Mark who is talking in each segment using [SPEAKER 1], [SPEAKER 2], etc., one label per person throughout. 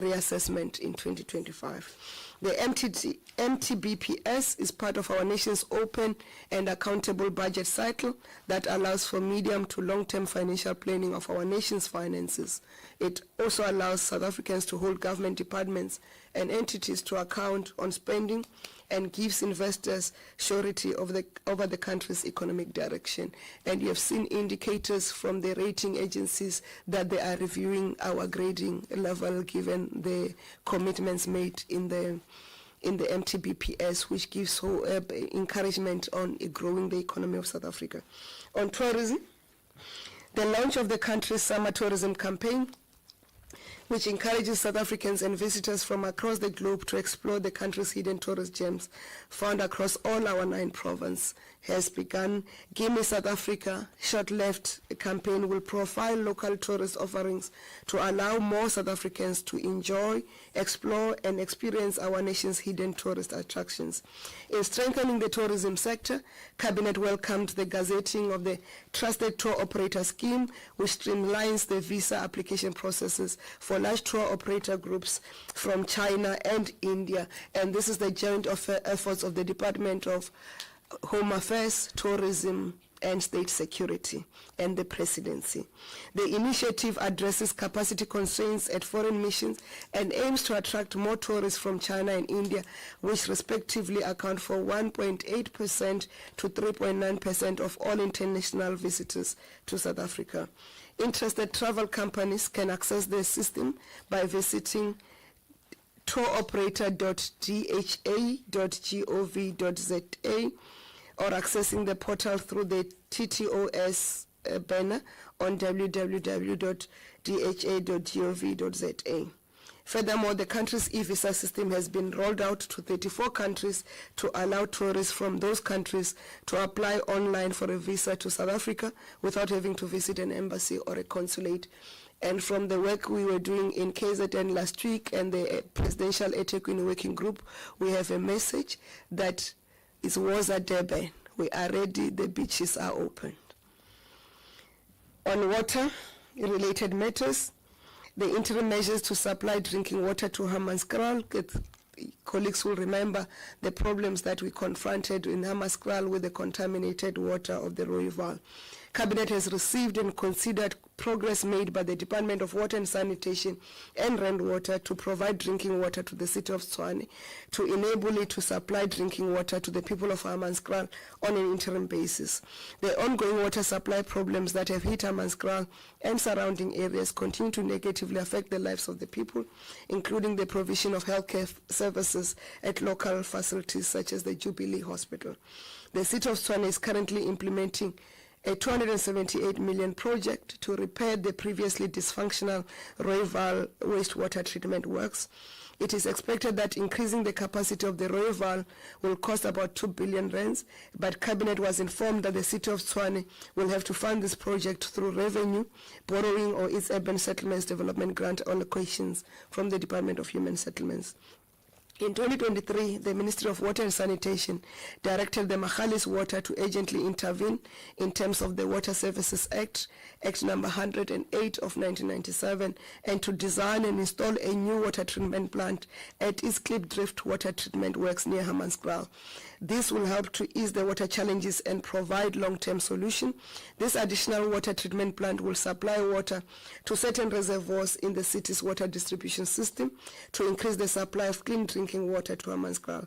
[SPEAKER 1] reassessment in 2025. The MTBPS is part of our nation's open and accountable budget cycle that allows for medium to long-term financial planning of our nation's finances. It also allows South Africans to hold government departments and entities to account on spending and gives investors surety over the country's economic direction. And you have seen indicators from the rating agencies that they are reviewing our grading level given the commitments made in the MTBPS, which gives encouragement on growing the economy of South Africa. On tourism, the launch of the country's summer tourism campaign, which encourages South Africans and visitors from across the globe to explore the country's hidden tourist gems found across all our 9 provinces, has begun. Gimme South Africa, short-lived campaign, will profile local tourist offerings to allow more South Africans to enjoy, explore, and experience our nation's hidden tourist attractions. In strengthening the tourism sector, Cabinet welcomed the gazetting of the Trusted Tour Operator Scheme, which streamlines the visa application processes for large tour operator groups from China and India. And this is the joint efforts of the Department of Home Affairs, Tourism, and State Security, and the Presidency. The initiative addresses capacity constraints at foreign missions and aims to attract more tourists from China and India, which respectively account for 1.8% to 3.9% of all international visitors to South Africa. Interested travel companies can access the system by visiting touroperator.dha.gov.za or accessing the portal through the TTOS banner on www.dha.gov.za. Furthermore, the country's e-visa system has been rolled out to 34 countries to allow tourists from those countries to apply online for a visa to South Africa without having to visit an embassy or a consulate. And from the work we were doing in KZN last week and the Presidential eThekwini Working Group, we have a message that it was at Durban. We are ready, the beaches are open. On water-related matters, the interim measures to supply drinking water to Hammanskraal. Colleagues will remember the problems that we confronted in Hammanskraal with the contaminated water of the Rooiwal. Cabinet has received and considered progress made by the Department of Water and Sanitation and Rand Water to provide drinking water to the city of Tshwane to enable it to supply drinking water to the people of Hammanskraal on an interim basis. The ongoing water supply problems that have hit Hammanskraal and surrounding areas continue to negatively affect the lives of the people, including the provision of healthcare services at local facilities such as the Jubilee Hospital. The city of Tshwane is currently implementing a 278 million project to repair the previously dysfunctional Rooiwal wastewater treatment works. It is expected that increasing the capacity of the Rooiwal will cost about 2 billion rands, but Cabinet was informed that the city of Tshwane will have to fund this project through revenue, borrowing, or its urban settlements development grant allocations from the Department of Human Settlements. In 2023, the Ministry of Water and Sanitation directed the Magalies Water to urgently intervene in terms of the Water Services Act, Act number 108 of 1997, and to design and install a new water treatment plant at its Klipdrift Water Treatment Works near Hammanskraal. This will help to ease the water challenges and provide long-term solution. This additional water treatment plant will supply water to certain reservoirs in the city's water distribution system to increase the supply of clean drinking water to Hammanskraal.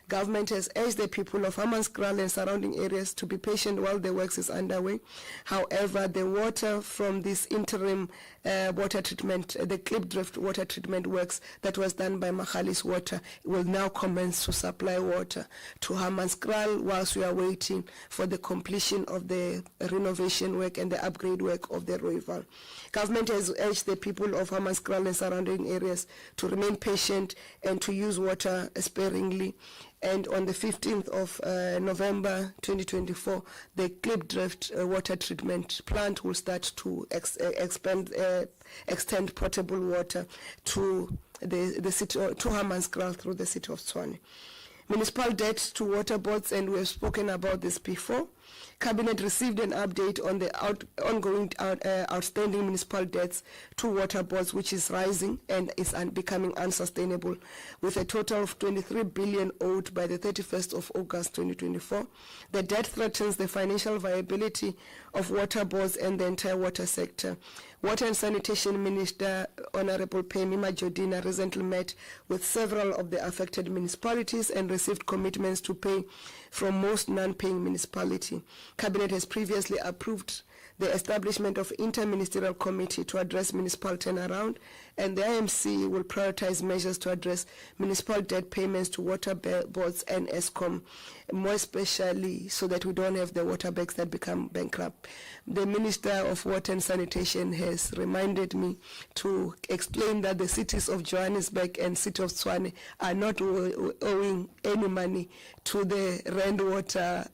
[SPEAKER 1] Government has urged the people of Hammanskraal and surrounding areas to be patient while the works is underway. However, the water from this interim water treatment, the Klipdrift water treatment works that was done by Magalies Water, will now commence to supply water to Hammanskraal whilst we are waiting for the completion of the renovation work and the upgrade work of the Rooiwal. Government has urged the people of Hammanskraal and surrounding areas to remain patient and to use water sparingly. And on the 15th of November 2024, the Klipdrift water treatment plant will start to extend potable water to the city, to Hammanskraal through the city of Tshwane. Municipal debt to water boards, and we have spoken about this before. Cabinet received an update on the ongoing outstanding municipal debts to water boards, which is rising and is becoming unsustainable, with a total of 23 billion owed by the 31st of August 2024. The debt threatens the financial viability of water boards and the entire water sector. Water and Sanitation Minister Honorable Pemi Majodina recently met with several of the affected municipalities and received commitments to pay from most non-paying municipalities. Cabinet has previously approved the establishment of Inter-Ministerial Committee to address municipal turnaround, and the IMC will prioritize measures to address municipal debt payments to water boards and ESCOM, more especially so that we don't have the water banks that become bankrupt. The Minister of Water and Sanitation has reminded me to explain that the cities of Johannesburg and City of Tshwane are not owing any money to the Rand Water.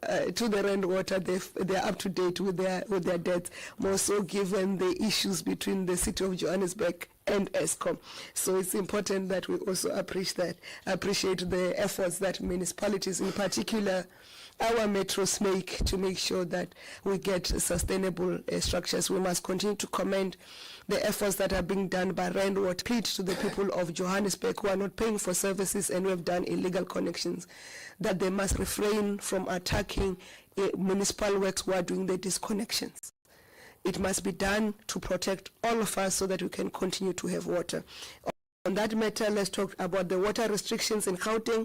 [SPEAKER 1] They're up to date with their debts, more so given the issues between the City of Johannesburg and ESCOM. So it's important that we also appreciate the efforts that municipalities, in particular our metros, make to make sure that we get sustainable structures. We must continue to commend the efforts that are being done by Rand Water, plead to the people of Johannesburg who are not paying for services and who have done illegal connections, that they must refrain from attacking municipal works who are doing the disconnections. It must be done to protect all of us so that we can continue to have water. On that matter, let's talk about the water restrictions in Gauteng.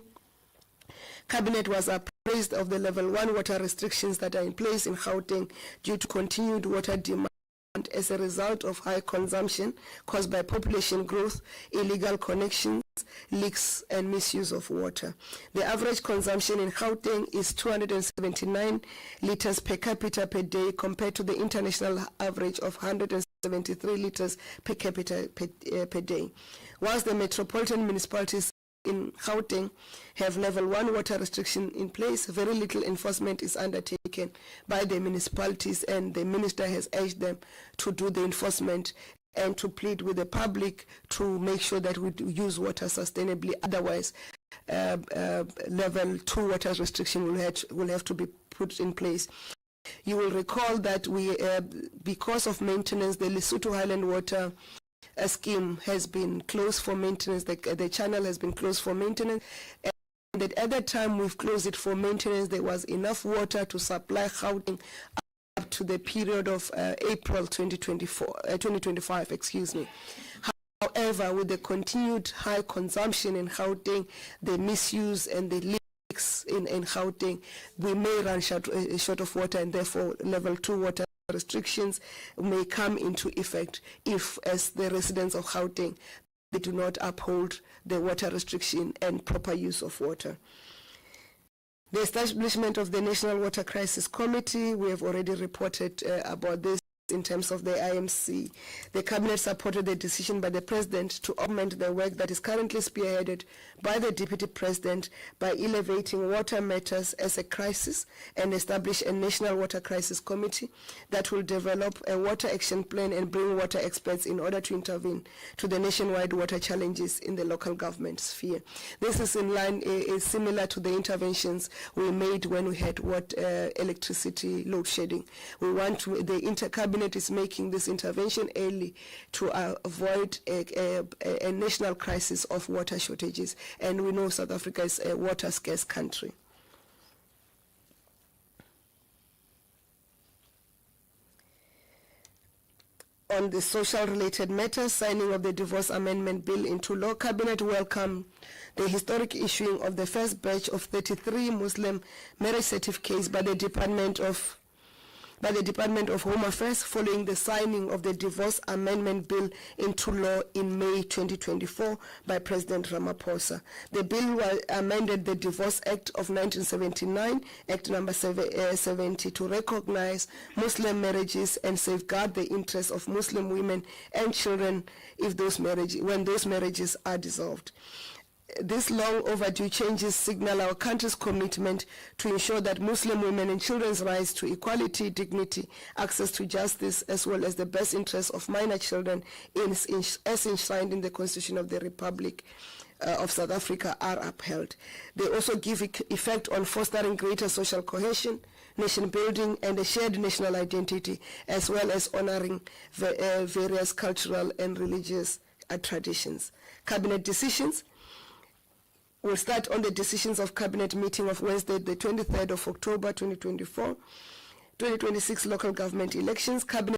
[SPEAKER 1] Cabinet was appraised of the level 1 water restrictions that are in place in Gauteng due to continued water demand as a result of high consumption caused by population growth, illegal connections, leaks, and misuse of water. The average consumption in Gauteng is 279 liters per capita per day compared to the international average of 173 liters per capita per day. Whilst the metropolitan municipalities in Gauteng have level 1 water restriction in place, very little enforcement is undertaken by the municipalities, and the minister has urged them to do the enforcement and to plead with the public to make sure that we use water sustainably. Otherwise, level 2 water restriction will have to be put in place. You will recall that we, because of maintenance, the Lesotho Highland Water scheme has been closed for maintenance. The channel has been closed for maintenance, and at that time we've closed it for maintenance. There was enough water to supply Gauteng up to the period of April 2025. Excuse me. However, with the continued high consumption in Gauteng, the misuse and the leaks in Gauteng, we may run short of water, and therefore level 2 water restrictions may come into effect if, as the residents of Gauteng, they do not uphold the water restriction and proper use of water. The establishment of the National Water Crisis Committee, we have already reported about this. In terms of the IMC, the Cabinet supported the decision by the President to augment the work that is currently spearheaded by the Deputy President by elevating water matters as a crisis and establish a National Water Crisis Committee that will develop a water action plan and bring water experts in order to intervene to the nationwide water challenges in the local government sphere. This is in line, is similar to the interventions we made when we had electricity load shedding. We want to, the Cabinet is making this intervention early to avoid a national crisis of water shortages, and we know South Africa is a water scarce country. On the social related matters, signing of the divorce amendment bill into law, Cabinet welcomed the historic issuing of the first batch of 33 Muslim marriage certificates by the Department of Home Affairs following the signing of the Divorce Amendment Bill into law in May 2024 by President Ramaphosa. The bill amended the Divorce Act of 1979, Act number 70, to recognize Muslim marriages and safeguard the interests of Muslim women and children when those marriages are dissolved. These long overdue changes signal our country's commitment to ensure that Muslim women and children's rights to equality, dignity, access to justice, as well as the best interests of minor children as enshrined in the Constitution of the Republic of South Africa are upheld. They also give effect on fostering greater social cohesion, nation building, and a shared national identity, as well as honoring various cultural and religious traditions. Cabinet decisions. We'll start on the decisions of Cabinet meeting of Wednesday, the 23rd of October, 2024. 2026 local government elections. Cabinet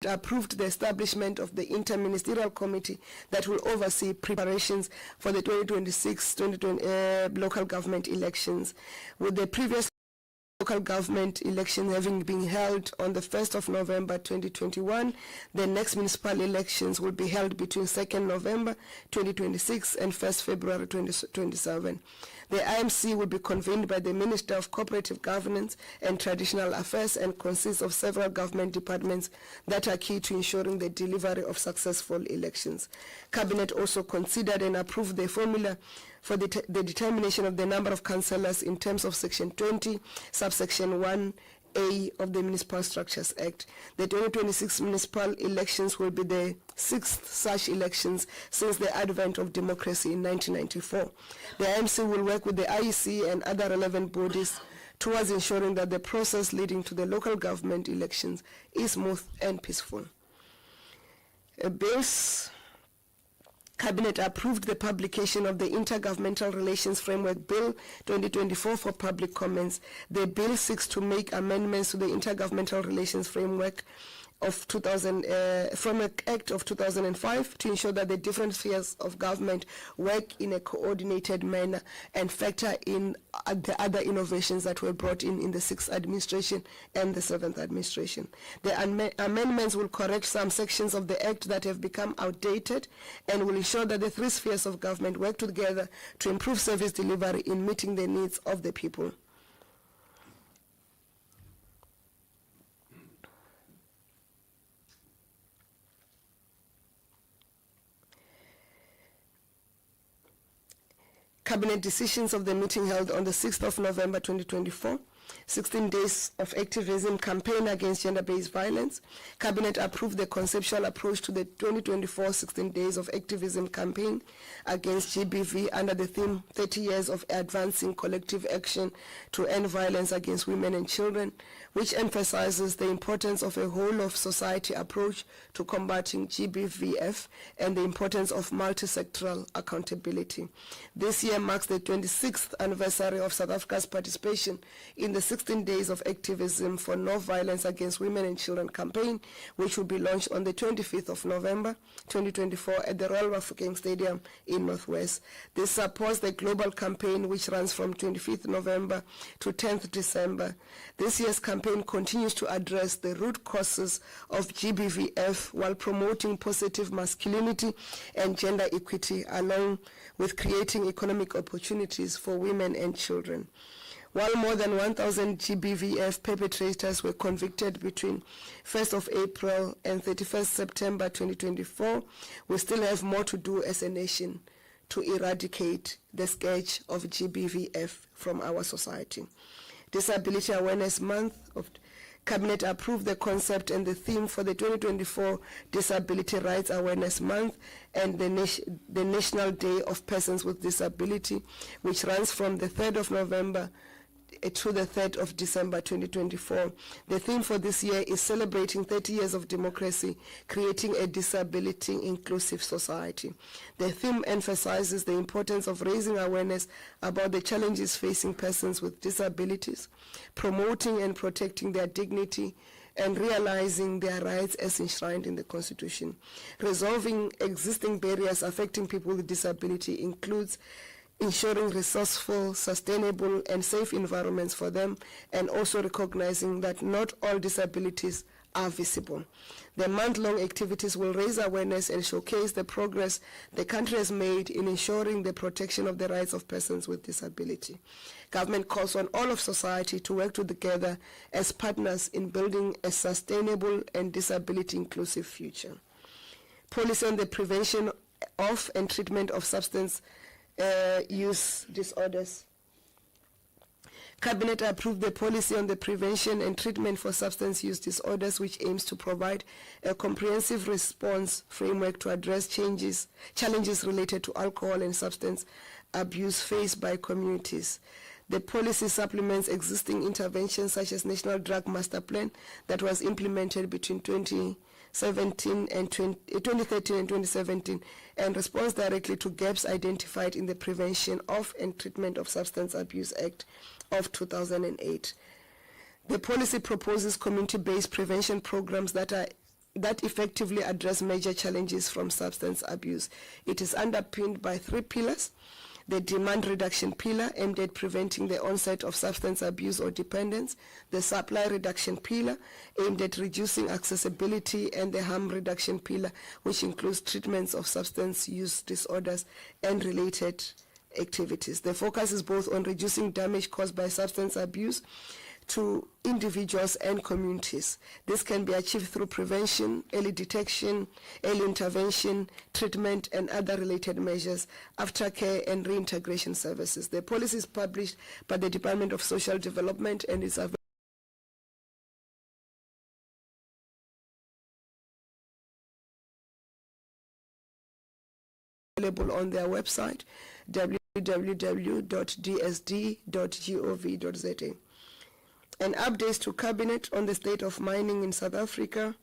[SPEAKER 1] approved the establishment of the Inter-Ministerial Committee that will oversee preparations for the 2026 local government elections, with the previous local government election having been held on the 1st of November 2021. The next municipal elections will be held between 2nd November 2026 and 1st February 2027. The IMC will be convened by the Minister of Cooperative Governance and Traditional Affairs and consists of several government departments that are key to ensuring the delivery of successful elections. Cabinet also considered and approved the formula for the determination of the number of councillors in terms of Section 20, subsection 1A of the Municipal Structures Act. The 2026 municipal elections will be the 6th such elections since the advent of democracy in 1994. The IMC will work with the IEC and other relevant bodies towards ensuring that the process leading to the local government elections is smooth and peaceful. Bills. Cabinet approved the publication of the Intergovernmental Relations Framework Bill 2024 for public comments. The bill seeks to make amendments to the Intergovernmental Relations Framework of Framework Act of 2005 to ensure that the different spheres of government work in a coordinated manner and factor in the other innovations that were brought in the 6th administration and the 7th administration. The amendments will correct some sections of the Act that have become outdated and will ensure that the three spheres of government work together to improve service delivery in meeting the needs of the people. Cabinet decisions of the meeting held on the 6th of November 2024, 16 days of activism campaign against gender-based violence. Cabinet approved the conceptual approach to the 2024 16 days of activism campaign against GBV under the theme 30 years of advancing collective action to end violence against women and children, which emphasizes the importance of a whole of society approach to combating GBVF and the importance of multi-sectoral accountability. This year marks the 26th anniversary of South Africa's participation in the 16 days of activism for no violence against women and children campaign, which will be launched on the 25th of November 2024 at the Royal Bafokeng Stadium in Northwest. This supports the global campaign, which runs from 25th November to 10th December. This year's campaign continues to address the root causes of GBVF while promoting positive masculinity and gender equity, along with creating economic opportunities for women and children. While more than 1,000 GBVF perpetrators were convicted between 1st of April and 31st September 2024, we still have more to do as a nation to eradicate the scourge of GBVF from our society. Disability Awareness Month of Cabinet approved the concept and the theme for the 2024 Disability Rights Awareness Month and the National Day of Persons with Disability, which runs from the 3rd of November to the 3rd of December 2024. The theme for this year is celebrating 30 years of democracy, creating a disability-inclusive society. The theme emphasizes the importance of raising awareness about the challenges facing persons with disabilities, promoting and protecting their dignity, and realizing their rights as enshrined in the Constitution. Resolving existing barriers affecting people with disability includes ensuring resourceful, sustainable, and safe environments for them, and also recognizing that not all disabilities are visible. The month-long activities will raise awareness and showcase the progress the country has made in ensuring the protection of the rights of persons with disability. Government calls on all of society to work together as partners in building a sustainable and disability-inclusive future. Policy on the prevention of and treatment of substance use disorders. Cabinet approved the policy on the prevention and treatment for substance use disorders, which aims to provide a comprehensive response framework to address challenges related to alcohol and substance abuse faced by communities. The policy supplements existing interventions such as National Drug Master Plan that was implemented between 2013 and 2017 and responds directly to gaps identified in the Prevention of and Treatment of Substance Abuse Act of 2008. The policy proposes community-based prevention programs that effectively address major challenges from substance abuse. It is underpinned by 3 pillars: the demand reduction pillar, aimed at preventing the onset of substance abuse or dependence; the supply reduction pillar, aimed at reducing accessibility; and the harm reduction pillar, which includes treatments of substance use disorders and related activities. The focus is both on reducing damage caused by substance abuse to individuals and communities. This can be achieved through prevention, early detection, early intervention, treatment, and other related measures, aftercare and reintegration services. The policy is published by the Department of Social Development and is available on their website, www.dsd.gov.za. And updates to Cabinet on the state of mining in South Africa.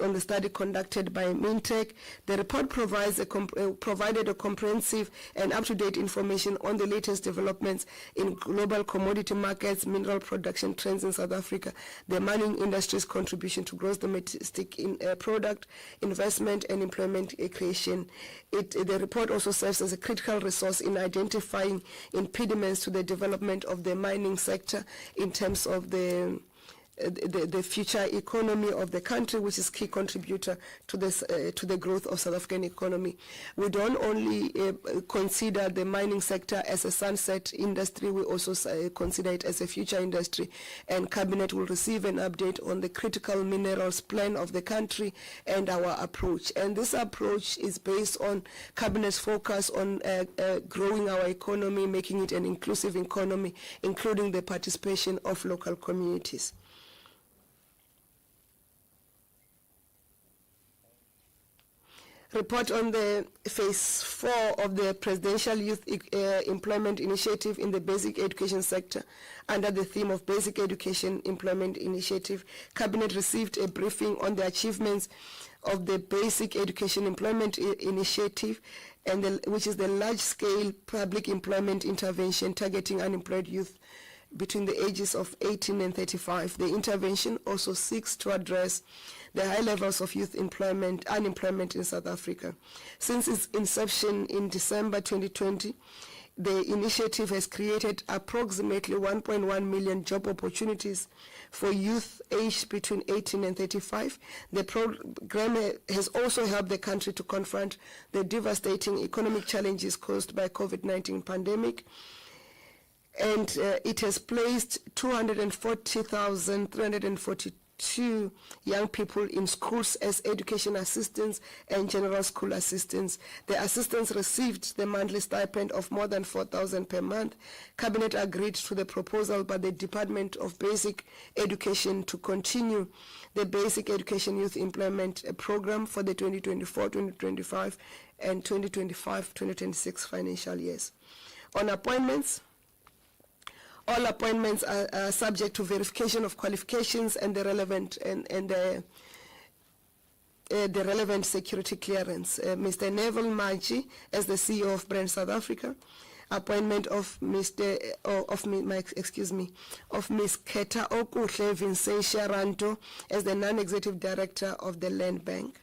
[SPEAKER 1] On the study conducted by Mintech, the report provided a comprehensive and up-to-date information on the latest developments in global commodity markets, mineral production trends in South Africa, the mining industry's contribution to gross domestic product, investment, and employment creation. The report also serves as a critical resource in identifying impediments to the development of the mining sector in terms of the future economy of the country, which is key contributor to this to the growth of South African economy. We don't only consider the mining sector as a sunset industry, we also consider it as a future industry, and Cabinet will receive an update on the critical minerals plan of the country and our approach. And this approach is based on Cabinet's focus on growing our economy, making it an inclusive economy, including the participation of local communities. Report on the Phase 4 of the Presidential Youth Employment Initiative in the basic education sector. Under the theme of Basic Education Employment Initiative, Cabinet received a briefing on the achievements of the Basic Education Employment Initiative, which is the large-scale public employment intervention targeting unemployed youth between the ages of 18 and 35. The intervention also seeks to address the high levels of youth unemployment in South Africa. Since its inception in December 2020, the initiative has created approximately 1.1 million job opportunities for youth aged between 18 and 35. The program has also helped the country to confront the devastating economic challenges caused by COVID-19 pandemic, and it has placed 240,342 young people in schools as education assistants and general school assistants. The assistants received the monthly stipend of more than 4,000 per month. Cabinet agreed to the proposal by the Department of Basic Education to continue the Basic Education Youth Employment Program for the 2024-2025 and 2025-2026 financial years. On appointments, all appointments are subject to verification of qualifications and the relevant the relevant security clearance. Mr. Neville Maji as the CEO of Brand South Africa. Appointment of Ms. Keta Okuhle Vincentia Ranto as the non-executive director of the Land Bank.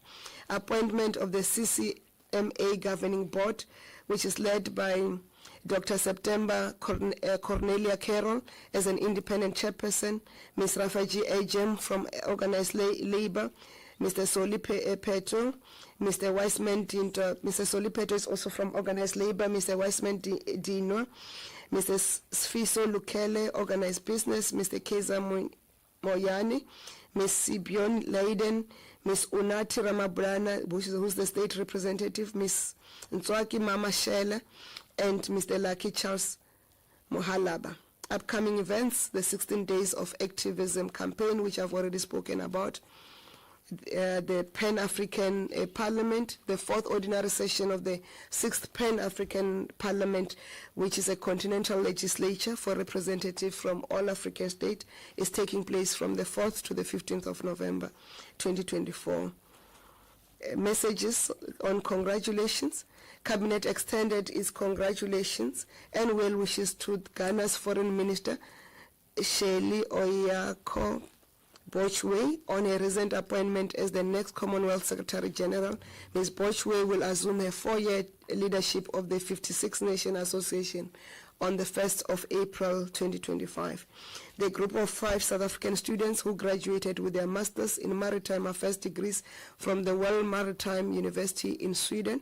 [SPEAKER 1] Appointment of the CCMA Governing Board, which is led by Dr. September Cornelia Carroll as an independent chairperson, Ms. Rafaji Ajem from Organized Labor, Mr. Soli Petro, Mr. Weissman Dinto. Mr. Soli Petro is also from Organized Labor, Mr. Weissman Dino, Mr. Sfiso Lukele, Organized Business, Mr. Keza Moyani, Ms. Sibion Leiden, Ms. Unati Ramabrana, who's the state representative, Ms. Ntswaki Mama Shela, and Mr. Lucky Charles Mohalaba. Upcoming events, the 16 Days of Activism campaign, which I've already spoken about. the Pan-African Parliament, the 4th ordinary session of the 6th Pan-African Parliament, which is a continental legislature for representatives from all African states, is taking place from the 4th to the 15th of November, 2024. Messages on congratulations. Cabinet extended its congratulations and well wishes to Ghana's Foreign Minister, Shirley Oyako Bochwe, on her recent appointment as the next Commonwealth Secretary General. Ms. Bochwe will assume her 4-year leadership of the 56-Nation Association on the 1st of April 2025. The group of 5 South African students who graduated with their Masters in Maritime Affairs degrees from the World Maritime University in Sweden.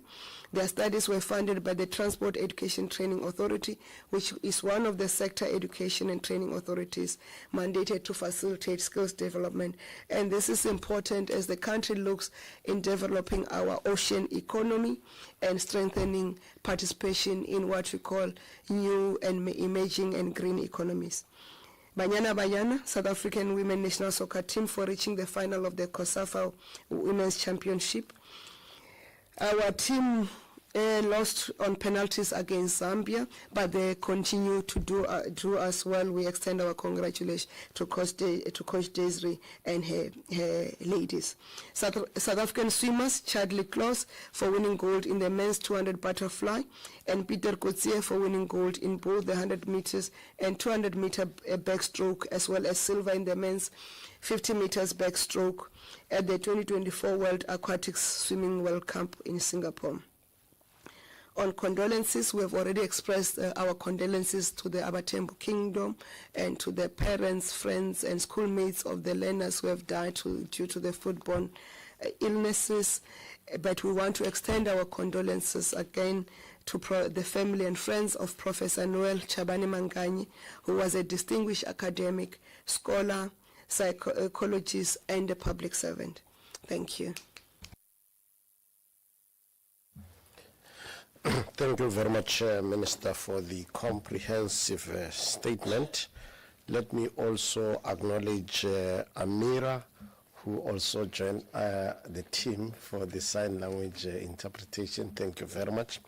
[SPEAKER 1] Their studies were funded by the Transport Education Training Authority, which is one of the sector education and training authorities mandated to facilitate skills development. And this is important as the country looks in developing our ocean economy and strengthening participation in what we call new and emerging and green economies. Banyana Banyana, South African Women National Soccer Team, for reaching the final of the COSAFA Women's Championship. Our team lost on penalties against Zambia, but they continue to do as well. We extend our congratulations to Coach Desiree and her ladies. South African swimmers, Chadley Klaus for winning gold in the men's 200 butterfly, and Peter Coetzee for winning gold in both the 100 meters and 200 meter backstroke, as well as silver in the men's 50 meters backstroke at the 2024 World Aquatics Swimming World Cup in Singapore. On condolences, we have already expressed our condolences to the Abatembu Kingdom and to the parents, friends, and schoolmates of the learners who have died due to the foodborne illnesses. But we want to extend our condolences again to the family and friends of Professor Noel Chabani Manganyi, who was a distinguished academic, scholar, psychologist, and a public servant. Thank you.
[SPEAKER 2] Thank you very much, Minister, for the comprehensive statement. Let me also acknowledge Amira, who also joined the team for the sign language interpretation. Thank you very much.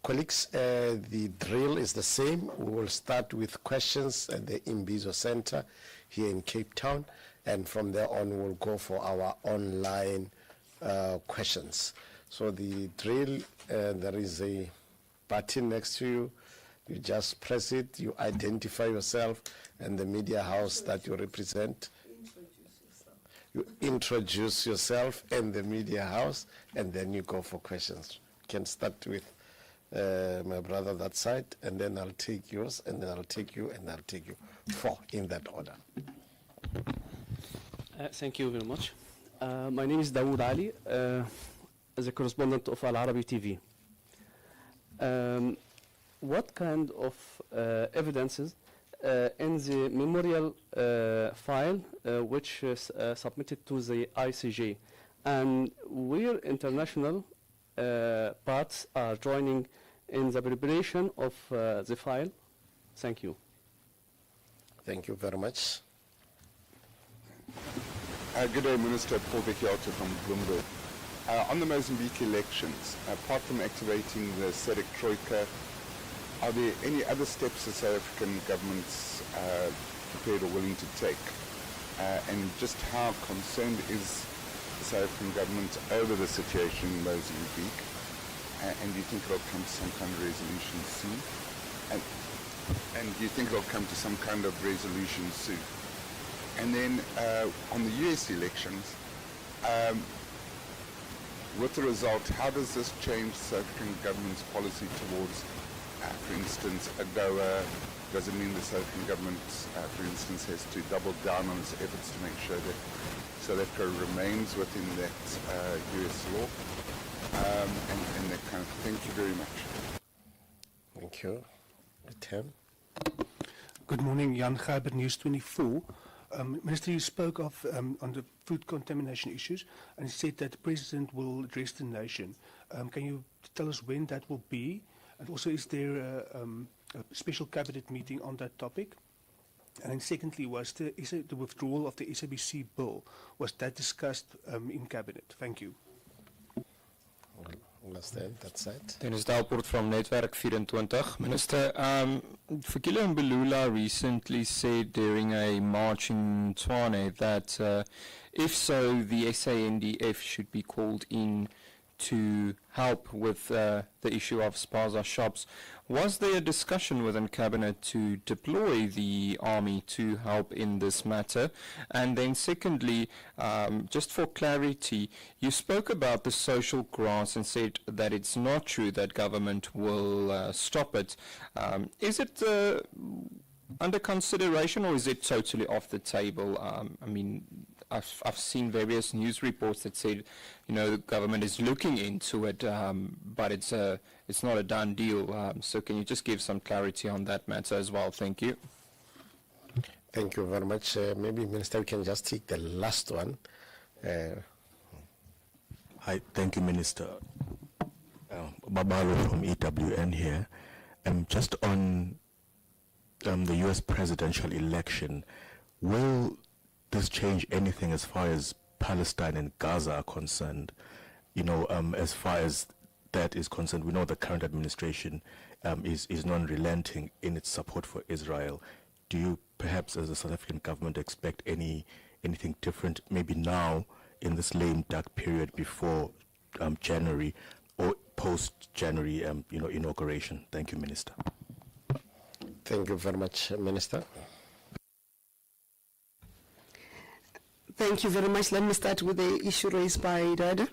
[SPEAKER 2] Colleagues, the drill is the same. We will start with questions at the Imbizo Center here in Cape Town, and from there on we'll go for our online questions. So the drill, there is a button next to you. You just press it, you identify yourself and the media house that you represent. You introduce yourself and the media house, and then you go for questions. You can start with my brother that side, and then I'll take yours, and then I'll take you, and I'll take you. 4 in that order.
[SPEAKER 3] Thank you very much. My name is Dawood Ali, as a correspondent of Al Arabi TV. What kind of evidences in the memorial file which is submitted to the ICJ, and where international parts are joining in the preparation of the file? Thank you.
[SPEAKER 2] Thank you very much.
[SPEAKER 4] Good day, Minister. Paul Becchiato from Bloomberg. On the Mozambique elections, apart from activating the SADC Troika, are there any other steps the South African government's prepared or willing to take? And just how concerned is the South African government over the situation in Mozambique? And do you think it'll come to some kind of resolution soon? And do you think it'll come to some kind of resolution soon? And then on the US elections, with the result, how does this change the South African government's policy towards, for instance, AGOA? Does it mean the South African government, for instance, has to double down on its efforts to make sure that South Africa remains within that US law? And that kind of thing. Thank you very much.
[SPEAKER 2] Thank you. Tim.
[SPEAKER 5] Good morning, Jan Gijber, News 24. Minister, you spoke of on the food contamination issues, and you said that the President will address the nation. Can you tell us when that will be? And also, is there a special cabinet meeting on that topic? And then secondly, was the withdrawal of the SABC bill, was that discussed in Cabinet? Thank you.
[SPEAKER 2] Understand that side.
[SPEAKER 6] Dennis Dalport from Netwerk 24. Minister, Fikile Mbalula recently said during a march in Tshwane that if so, the SANDF should be called in to help with the issue of spaza shops. Was there a discussion within Cabinet to deploy the army to help in this matter? And then secondly, just for clarity, you spoke about the social grants and said that it's not true that government will stop it. Is it under consideration or is it totally off the table? I mean, I've seen various news reports that said, you know, the government is looking into it, but it's not a done deal. So can you just give some clarity on that matter as well? Thank you.
[SPEAKER 2] Thank you very much. Maybe Minister, we can just take the last one.
[SPEAKER 7] Hi, thank you, Minister. Babalo from EWN here. Just on the U.S. presidential election, will this change anything as far as Palestine and Gaza are concerned? You know, as far as that is concerned, we know the current administration is non-relenting in its support for Israel. Do you perhaps as the South African government expect anything different maybe now in this lame duck period before January or post-January inauguration? Thank you, Minister.
[SPEAKER 2] Thank you very much, Minister.
[SPEAKER 1] Thank you very much. Let me start with the issue raised by Dada.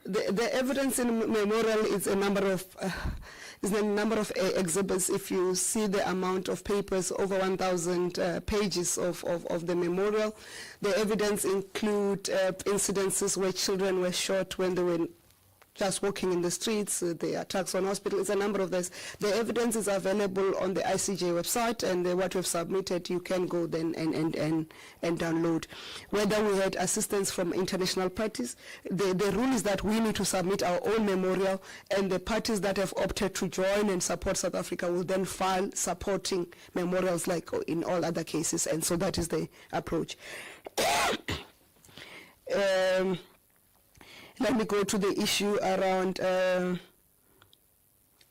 [SPEAKER 1] The evidence in memorial is a number of exhibits. If you see the amount of papers, over 1,000 pages of the memorial, the evidence include incidences where children were shot when they were just walking in the streets, the attacks on hospitals, a number of this. The evidence is available on the ICJ website, and what we've submitted, you can go then and download. Whether we had assistance from international parties, the rule is that we need to submit our own memorial, and the parties that have opted to join and support South Africa will then file supporting memorials like in all other cases, and so that is the approach. Let me go to the issue around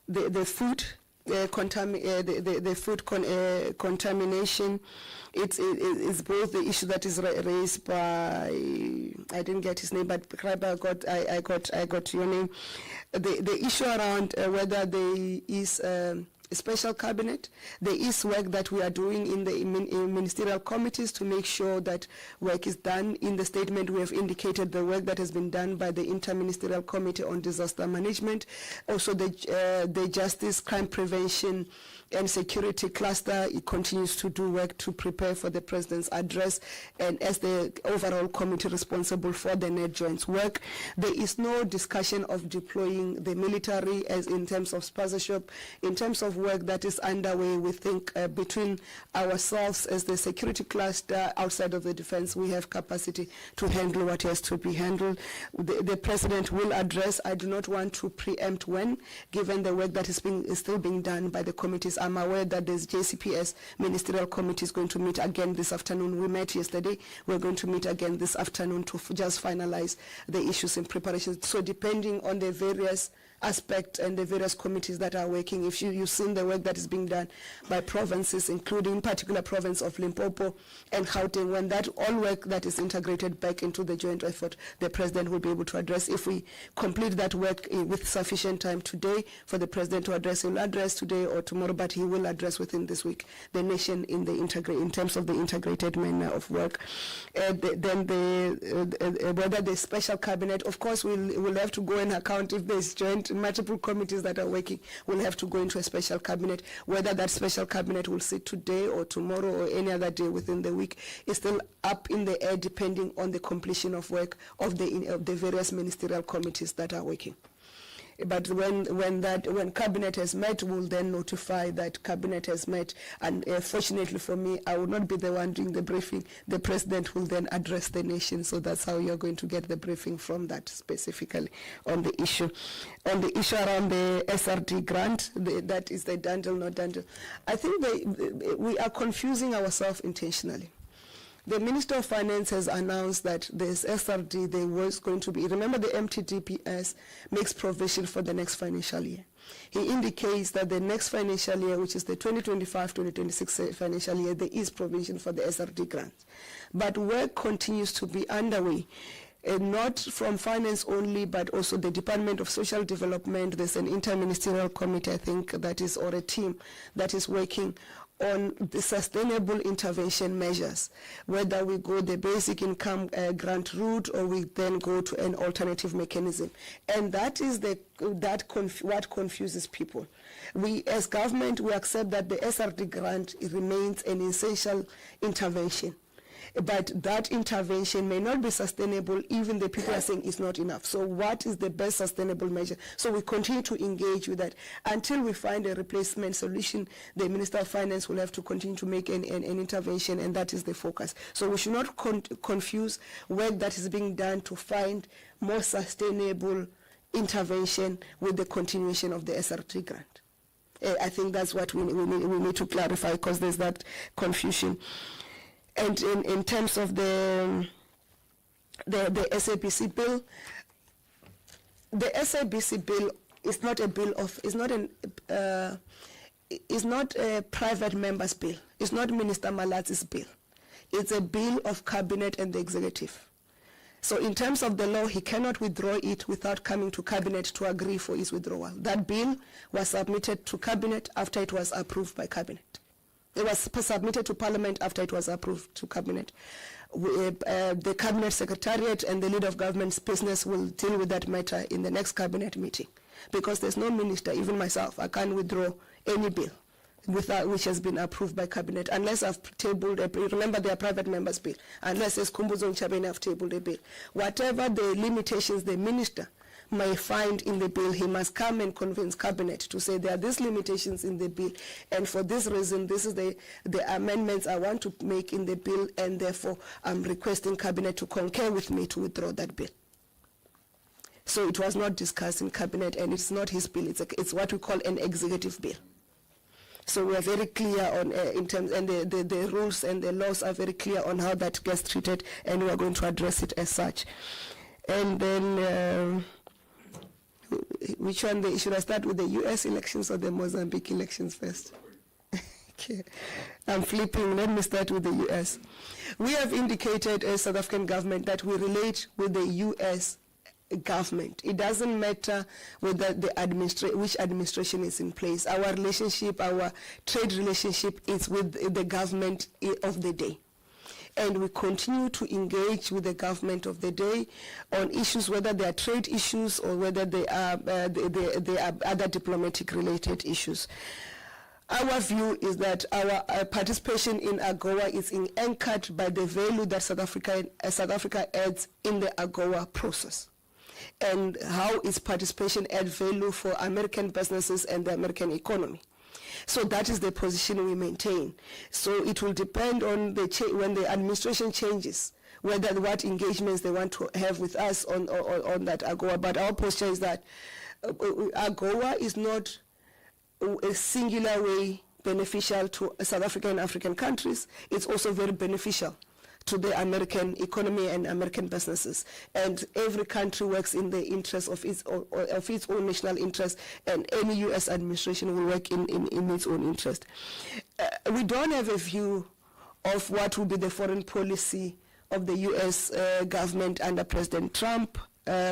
[SPEAKER 1] the food contamination. It's both the issue that is raised by, I didn't get his name, but I got your name. The issue around whether there is a special cabinet. There is work that we are doing in the ministerial committees to make sure that work is done. In the statement, we have indicated the work that has been done by the Inter-Ministerial Committee on Disaster Management. Also, the Justice, Crime Prevention and Security Cluster, it continues to do work to prepare for the President's address, and as the overall committee responsible for the net joints work, there is no discussion of deploying the military as in terms of sponsorship. In terms of work that is underway, we think between ourselves as the security cluster outside of the defense, we have capacity to handle what has to be handled. The President will address. I do not want to preempt when, given the work that is still being done by the committees. I'm aware that this JCPS Ministerial Committee is going to meet again this afternoon. We met yesterday. We're going to meet again this afternoon to just finalize the issues in preparation. So depending on the various aspects and the various committees that are working, if you've seen the work that is being done by provinces, including particular province of Limpopo and Gauteng, when that all work that is integrated back into the joint effort, the President will be able to address. If we complete that work with sufficient time today for the President to address, he will address today or tomorrow, but he will address within this week the nation in terms of the integrated manner of work. Then whether the special cabinet, of course, we'll have to go and account if there's joint multiple committees that are working. We'll have to go into a special cabinet. Whether that special cabinet will sit today or tomorrow or any other day within the week is still up in the air, depending on the completion of work of the various ministerial committees that are working. But when cabinet has met, we'll then notify that cabinet has met. And fortunately for me, I will not be the one doing the briefing. The president will then address the nation. So that's how you're going to get the briefing from that specifically on the issue. On the issue around the SRD grant, that is the dandle, not dandle. I think we are confusing ourselves intentionally. The Minister of Finance has announced that this SRD, there was going to be, remember the MTDPS makes provision for the next financial year. He indicates that the next financial year, which is the 2025-2026 financial year, there is provision for the SRD grant. But work continues to be underway. Not from finance only, but also the Department of Social Development. There's an Inter-Ministerial Committee, I think, that is, or a team that is working on the sustainable intervention measures, whether we go the basic income grant route or we then go to an alternative mechanism. And that is what confuses people. We, as government, we accept that the SRD grant remains an essential intervention. But that intervention may not be sustainable, even the people are saying it's not enough. So what is the best sustainable measure? So we continue to engage with that. Until we find a replacement solution, the Minister of Finance will have to continue to make an intervention, and that is the focus. So we should not confuse work that is being done to find more sustainable intervention with the continuation of the SRT grant. I think that's what we need to clarify, because there's that confusion. And in terms of the SABC bill, the SABC bill is not a bill of, is not a private member's bill. It's not Minister Malatsi's bill. It's a bill of cabinet and the executive. So in terms of the law, he cannot withdraw it without coming to cabinet to agree for its withdrawal. That bill was submitted to cabinet after it was approved by cabinet. It was submitted to Parliament after it was approved to Cabinet. The Cabinet Secretariat and the Leader of Government's business will deal with that matter in the next Cabinet meeting, because there's no minister, even myself, I can't withdraw any bill which has been approved by Cabinet unless I've tabled a bill. Remember, they are private members' bill. Unless as Kumbuzo Nchabene have tabled a bill. Whatever the limitations the minister may find in the bill, he must come and convince cabinet to say there are these limitations in the bill, and for this reason, this is the amendments I want to make in the bill, and therefore I'm requesting cabinet to concur with me to withdraw that bill. So it was not discussed in cabinet, and it's not his bill. It's what we call an executive bill. So we are very clear on in terms, and the rules and the laws are very clear on how that gets treated, and we are going to address it as such. And then. Which one? Should I start with the U.S. elections or the Mozambique elections first? Okay, I'm flipping. Let me start with the U.S. We have indicated as South African government that we relate with the U.S. government. It doesn't matter whether which administration is in place. Our relationship, our trade relationship is with the government of the day. And we continue to engage with the government of the day on issues, whether they are trade issues or whether they are other diplomatic-related issues. Our view is that our participation in AGOA is anchored by the value that South Africa adds in the AGOA process, and how its participation adds value for American businesses and the American economy. So that is the position we maintain. So it will depend on when the administration changes, what engagements they want to have with us on that AGOA. But our posture is that AGOA is not a singular way beneficial to South African and African countries. It's also very beneficial to the American economy and American businesses. And every country works in the interest of its own national interest, and any U.S. administration will work in its own interest. We don't have a view of what will be the foreign policy of the U.S. government under President Trump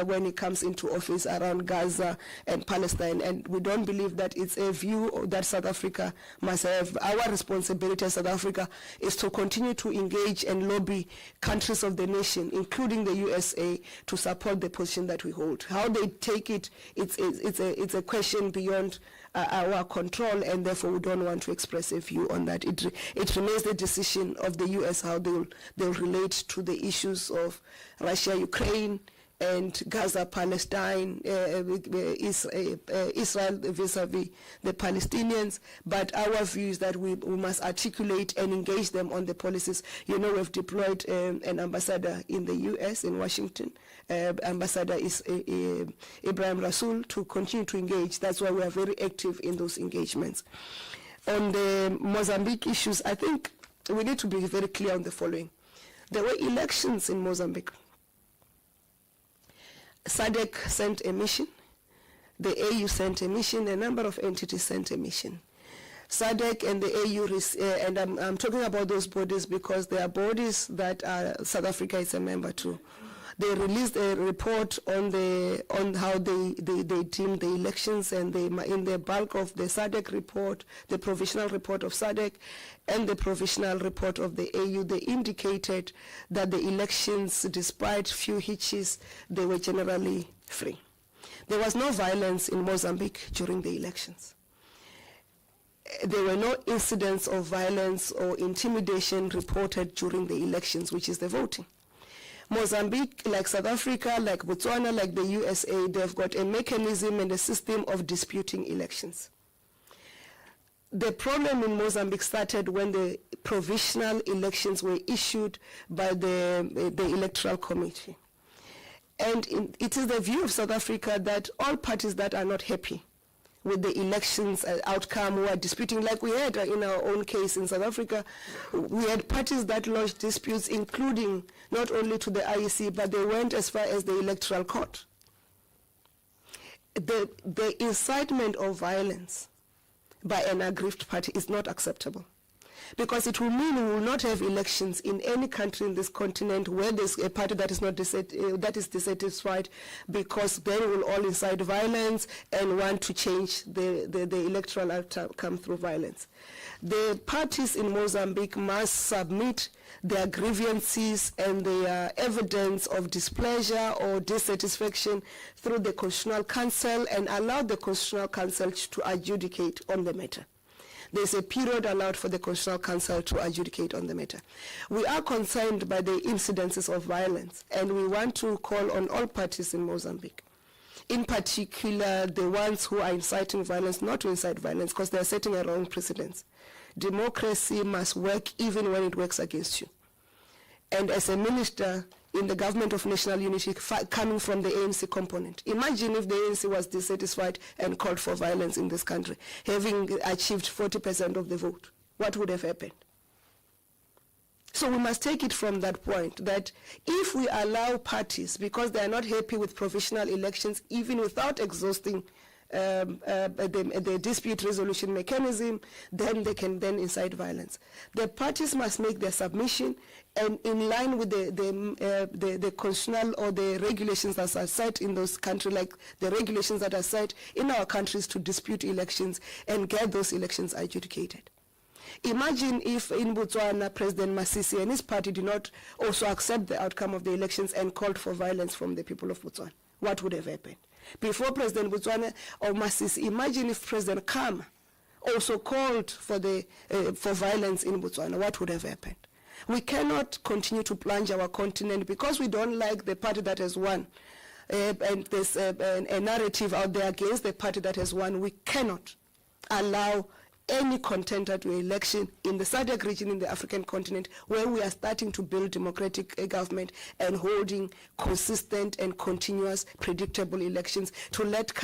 [SPEAKER 1] when he comes into office around Gaza and Palestine, and we don't believe that it's a view that South Africa must have. Our responsibility as South Africa is to continue to engage and lobby countries of the nation, including the USA, to support the position that we hold. How they take it, it's a question beyond our control, and therefore we don't want to express a view on that. It remains the decision of the US how they'll relate to the issues of Russia, Ukraine, and Gaza, Palestine, Israel vis-a-vis the Palestinians. But our view is that we must articulate and engage them on the policies. You know, we've deployed an ambassador in the U.S., in Washington. Ambassador is Ibrahim Rasool, to continue to engage. That's why we are very active in those engagements. On the Mozambique issues, I think we need to be very clear on the following. There were elections in Mozambique. SADC sent a mission, the AU sent a mission, a number of entities sent a mission. SADC and the AU, and I'm talking about those bodies because they are bodies that South Africa is a member to. They released a report on how they deemed the elections, and in the bulk of the SADC report, the provisional report of SADC and the provisional report of the AU, they indicated that the elections, despite few hitches, they were generally free. There was no violence in Mozambique during the elections. There were no incidents of violence or intimidation reported during the elections, which is the voting. Mozambique, like South Africa, like Botswana, like the USA, they've got a mechanism and a system of disputing elections. The problem in Mozambique started when the provisional elections were issued by the Electoral Committee. And it is the view of South Africa that all parties that are not happy with the elections outcome who are disputing, like we had in our own case in South Africa, we had parties that lodged disputes, including not only to the IEC, but they went as far as the Electoral Court. The incitement of violence by an aggrieved party is not acceptable, because it will mean we will not have elections in any country in this continent where there's a party that is not that is dissatisfied, because they will all incite violence and want to change the electoral outcome through violence. The parties in Mozambique must submit their grievances and their evidence of displeasure or dissatisfaction through the Constitutional Council and allow the Constitutional Council to adjudicate on the matter. There's a period allowed for the Constitutional Council to adjudicate on the matter. We are concerned by the incidences of violence, and we want to call on all parties in Mozambique, in particular the ones who are inciting violence, not to incite violence, because they are setting a wrong precedence. Democracy must work even when it works against you. And as a minister in the government of national unity coming from the ANC component, imagine if the ANC was dissatisfied and called for violence in this country, having achieved 40% of the vote. What would have happened? So we must take it from that point, that if we allow parties, because they are not happy with provisional elections, even without exhausting the dispute resolution mechanism, then they can then incite violence. The parties must make their submission, and in line with the constitutional or the regulations that are set in those countries, like the regulations that are set in our countries to dispute elections and get those elections adjudicated. Imagine if in Botswana, President Masisi and his party did not also accept the outcome of the elections and called for violence from the people of Botswana. What would have happened? Before President Botswana or Masisi, imagine if President Khama also called for violence in Botswana. What would have happened? We cannot continue to plunge our continent because we don't like the party that has won. And there's a narrative out there against the party that has won. We cannot allow any contender to election in the SADC region in the African continent, where we are starting to build democratic government and holding consistent and continuous predictable elections, to let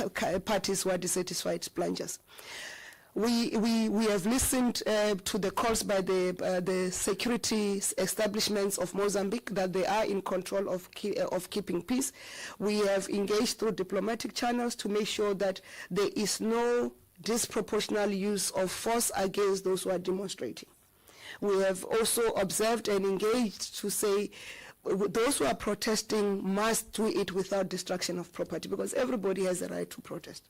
[SPEAKER 1] parties who are dissatisfied plunge us. We have listened to the calls by the security establishments of Mozambique that they are in control of keeping peace. We have engaged through diplomatic channels to make sure that there is no disproportional use of force against those who are demonstrating. We have also observed and engaged to say those who are protesting must do it without destruction of property, because everybody has a right to protest.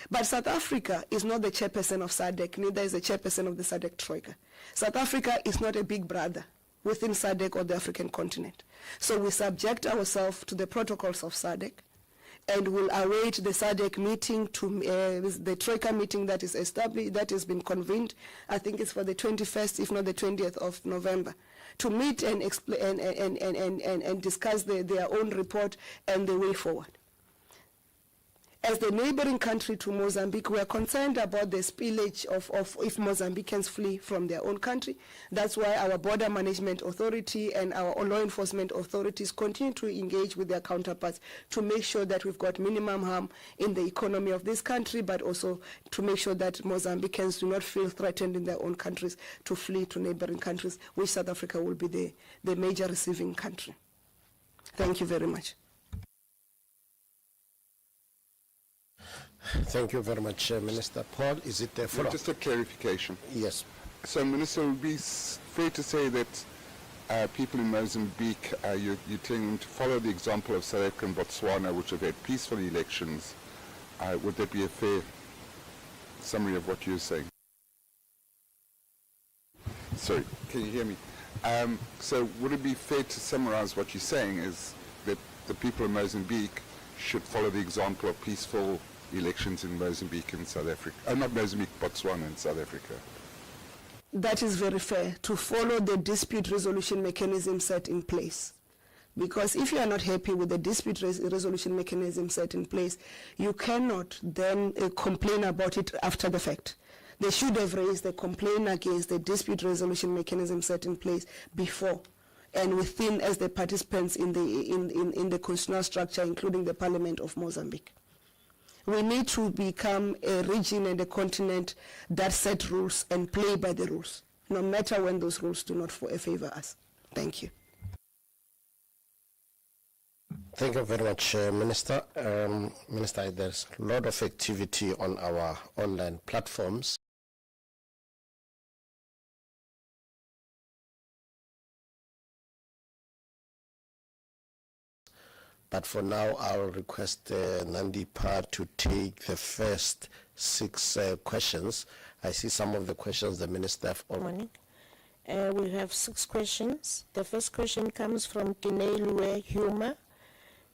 [SPEAKER 1] But South Africa is not the chairperson of SADC, neither is the chairperson of the SADC Troika. South Africa is not a big brother within SADC or the African continent. So we subject ourselves to the protocols of SADC, and will await the SADC meeting, the Troika meeting that is established, that has been convened. I think it's for the 21st, if not the 20th of November, to meet and explain and discuss their own report and the way forward. As the neighboring country to Mozambique, we are concerned about the spillage of if Mozambicans flee from their own country. That's why our border management authority and our law enforcement authorities continue to engage with their counterparts to make sure that we've got minimum harm in the economy of this country, but also to make sure that Mozambicans do not feel threatened in their own countries to flee to neighboring countries, which South Africa will be the major receiving country. Thank you very much.
[SPEAKER 2] Thank you very much, Minister. Paul, is it a follow-up?
[SPEAKER 4] Just a clarification.
[SPEAKER 2] Yes.
[SPEAKER 4] So, Minister, it would be fair to say that people in Mozambique, you're telling them to follow the example of South Africa and Botswana, which have had peaceful elections. Would that be a fair summary of what you're saying? Sorry, can you hear me? So would it be fair to summarize what you're saying is that the people of Mozambique should follow the example of peaceful elections in Mozambique and South Africa? Not Mozambique, Botswana and South Africa.
[SPEAKER 1] That is very fair, to follow the dispute resolution mechanism set in place. Because if you are not happy with the dispute resolution mechanism set in place, you cannot then complain about it after the fact. They should have raised a complaint against the dispute resolution mechanism set in place before and within as the participants in the constitutional structure, including the Parliament of Mozambique. We need to become a region and a continent that set rules and play by the rules, no matter when those rules do not favor us. Thank you.
[SPEAKER 2] Thank you very much, Minister. Minister, there's a lot of activity on our online platforms. But for now, I'll request Nandipa to take the first 6 questions. I see some of the questions the Minister...
[SPEAKER 8] Good morning. We have 6 questions. The first question comes from Kinelue Huma.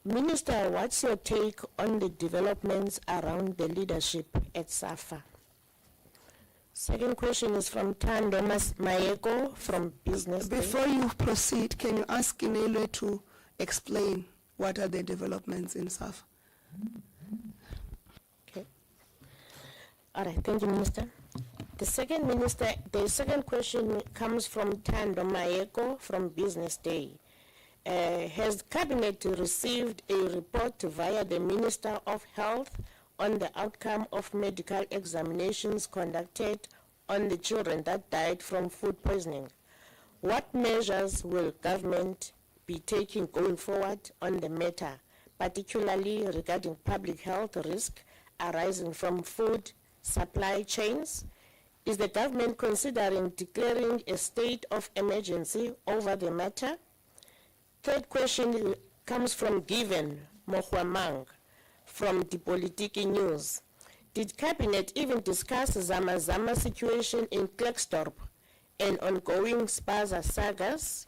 [SPEAKER 8] Minister, what's your take on the developments around the leadership at SAFA? Second question is from Thando Mayeko from Business Day.
[SPEAKER 1] Before you proceed, can you ask Kinelue to explain what are the developments in SAFA?
[SPEAKER 8] Okay. All right, thank you, Minister. The second question comes from Thando Mayeko from Business Day. Has Cabinet received a report via the Minister of Health on the outcome of medical examinations conducted on the children that died from food poisoning? What measures will government be taking going forward on the matter, particularly regarding public health risk arising from food supply chains? Is the government considering declaring a state of emergency over the matter? Third question comes from Given Mohuamang from the Politiki News. Did Cabinet even discuss Zama situation in Klerksdorp and ongoing Spaza sagas?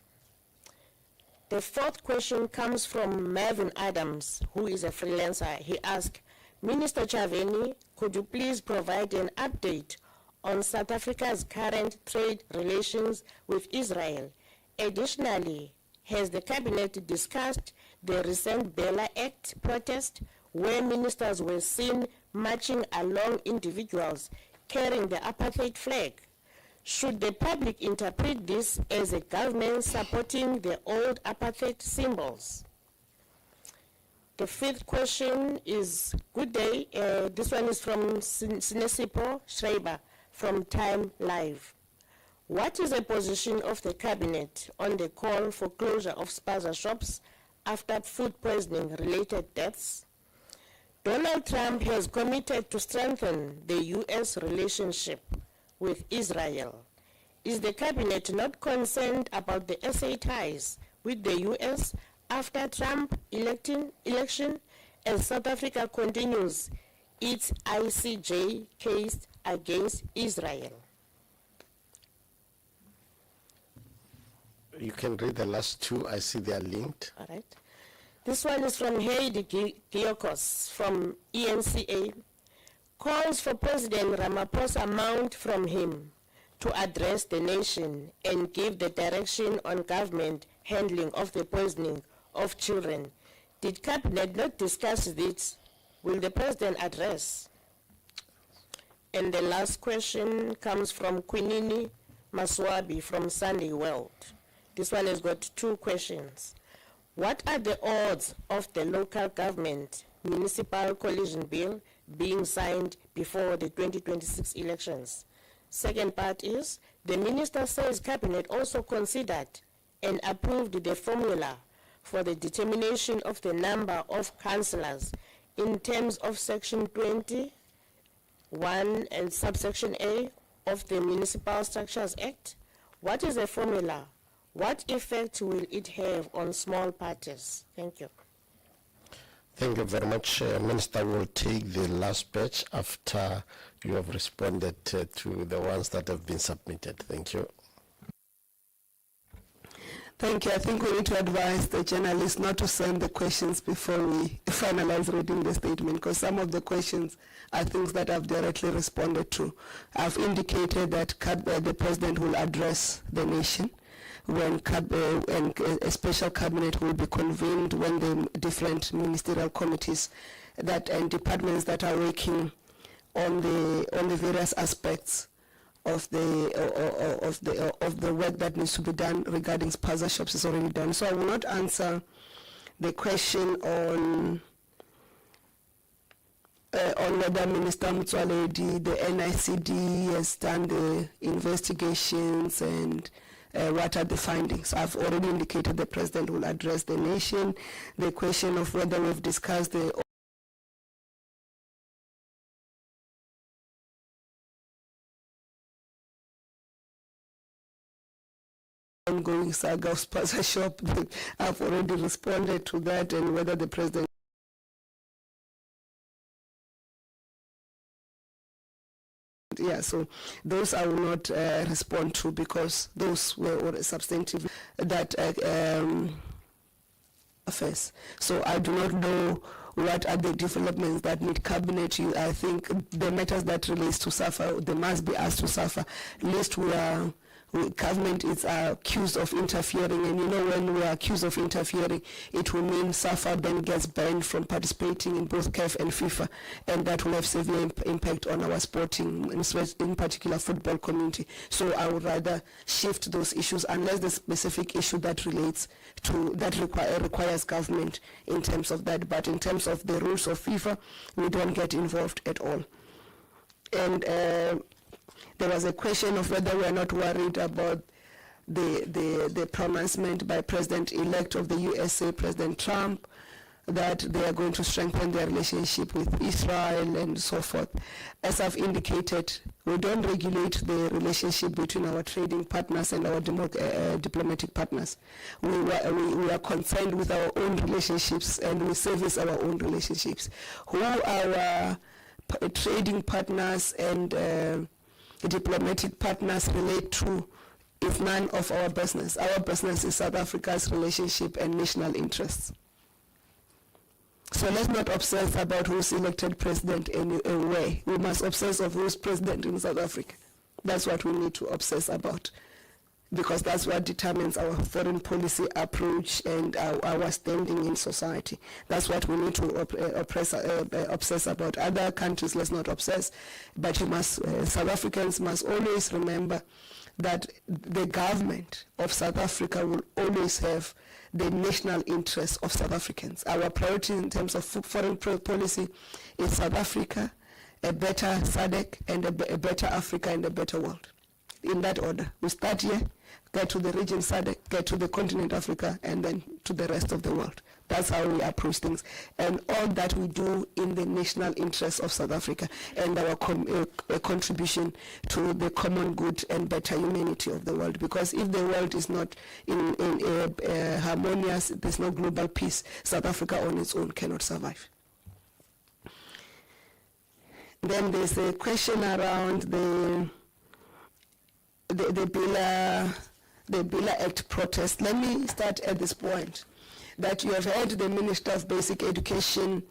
[SPEAKER 8] The fourth question comes from Marvin Adams, who is a freelancer. He asked, Minister Chaveni, could you please provide an update on South Africa's current trade relations with Israel? Additionally, has the Cabinet discussed the recent Bella Act protest where ministers were seen marching along individuals carrying the apartheid flag? Should the public interpret this as a government supporting the old apartheid symbols? The fifth question is, good day, this one is from Sinesipo Schreiber from Time Live. What is the position of the Cabinet on the call for closure of Spaza shops after food poisoning related deaths? Donald Trump has committed to strengthen the U.S. relationship with Israel. Is the Cabinet not concerned about the SA ties with the U.S. after Trump election as South Africa continues its ICJ case against Israel?
[SPEAKER 2] You can read the last 2. I see they are linked.
[SPEAKER 8] All right. This one is from Heidi Giokos from ENCA. Calls for President Ramaphosa mount from him to address the nation and give the direction on government handling of the poisoning of children. Did Cabinet not discuss this? Will the President address? And the last question comes from Quinini Maswabi from Sunday World. This one has got two questions. What are the odds of the local government municipal coalition bill being signed before the 2026 elections? Second part is, the minister says Cabinet also considered and approved the formula for the determination of the number of councillors in terms of Section 21 and subsection A of the Municipal Structures Act. What is the formula? What effect will it have on small parties? Thank you.
[SPEAKER 2] Thank you very much. Minister will take the last batch after you have responded to the ones that have been submitted. Thank you.
[SPEAKER 1] Thank you. I think we need to advise the journalists not to send the questions before we finalize reading the statement, because some of the questions are things that I've directly responded to. I've indicated that the President will address the nation when a special cabinet will be convened, when the different ministerial committees and departments that are working on the various aspects of the work that needs to be done regarding sponsorships is already done. So I will not answer the question on whether Minister Motsoaledi, the NICD, has done the investigations and what are the findings. I've already indicated the President will address the nation. The question of whether we've discussed the ongoing saga of sponsorship, I've already responded to that, and whether the President so those I will not respond to, because those were all substantive that affairs. So I do not know what are the developments that need cabinet. I think the matters that relates to SAFA, they must be asked to SAFA. Least government is accused of interfering, and when we are accused of interfering, it will mean SAFA then gets banned from participating in both CAF and FIFA, and that will have severe impact on our sporting, in particular football community. So I would rather shift those issues, unless the specific issue that relates to, that requires government in terms of that. But in terms of the rules of FIFA, we don't get involved at all. And there was a question of whether we are not worried about the pronouncement by President-elect of the USA, President Trump, that they are going to strengthen their relationship with Israel and so forth. As I've indicated, we don't regulate the relationship between our trading partners and our diplomatic partners. We are concerned with our own relationships, and we service our own relationships. Who our trading partners and diplomatic partners relate to is none of our business. Our business is South Africa's relationship and national interests. So let's not obsess about who's elected president anyway. We must obsess of who's president in South Africa. That's what we need to obsess about, because that's what determines our foreign policy approach and our standing in society. That's what we need to obsess about. Other countries, let's not obsess, but South Africans must always remember that the government of South Africa will always have the national interests of South Africans. Our priority in terms of foreign policy is South Africa, a better SADC, and a better Africa and a better world. In that order. We start here, get to the region SADC, get to the continent Africa, and then to the rest of the world. That's how we approach things. And all that we do in the national interests of South Africa and our contribution to the common good and better humanity of the world. Because if the world is not in harmonious, there's no global peace, South Africa on its own cannot survive. Then there's a question around the Bila Act protest. Let me start at this point. that you have heard the Minister of Basic Education,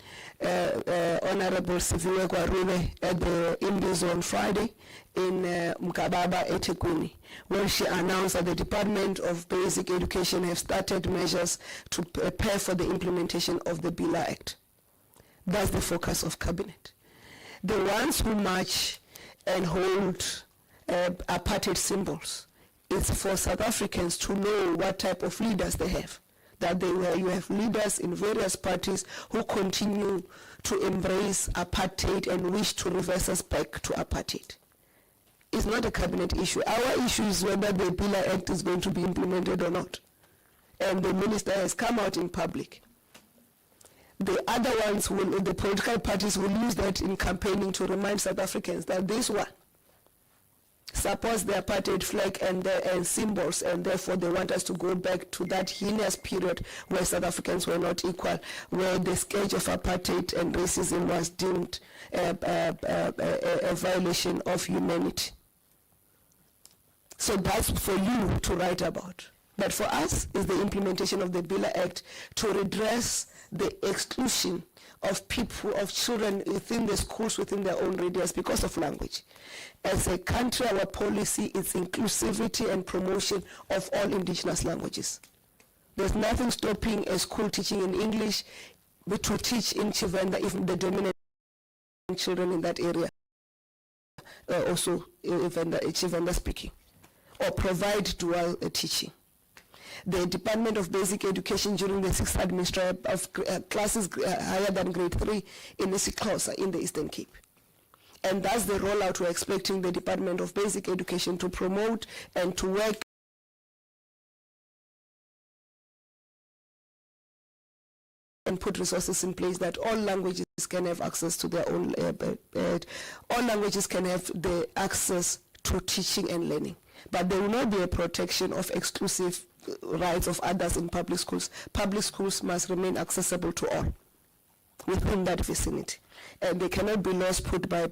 [SPEAKER 1] Honorable Siviwe Kwarube, at the Indies on Friday in Mkababa, eThekwini, where she announced that the Department of Basic Education have started measures to prepare for the implementation of the BILA Act. That's the focus of Cabinet. The ones who march and hold apartheid symbols, it's for South Africans to know what type of leaders they have. That you have leaders in various parties who continue to embrace apartheid and wish to reverse us back to apartheid. It's not a cabinet issue. Our issue is whether the BILA Act is going to be implemented or not. And the minister has come out in public. The other ones, the political parties will use that in campaigning to remind South Africans that this one supports the apartheid flag and symbols, and therefore they want us to go back to that heinous period where South Africans were not equal, where the scourge of apartheid and racism was deemed a violation of humanity. So that's for you to write about. But for us, is the implementation of the BILA Act to redress the exclusion of people, of children within the schools, within their own radius because of language. As a country, our policy is inclusivity and promotion of all indigenous languages. There's nothing stopping a school teaching in English to teach in Chivenda if the dominant children in that area also Chivenda speaking, or provide dual teaching. The Department of Basic Education during the 6th administration of classes higher than grade 3 in Isixhosa in the Eastern Cape. And that's the rollout we're expecting the Department of Basic Education to promote and to work and put resources in place that all languages can have access to their own, all languages can have the access to teaching and learning. But there will not be a protection of exclusive rights of others in public schools. Public schools must remain accessible to all within that vicinity. And they cannot be laws put by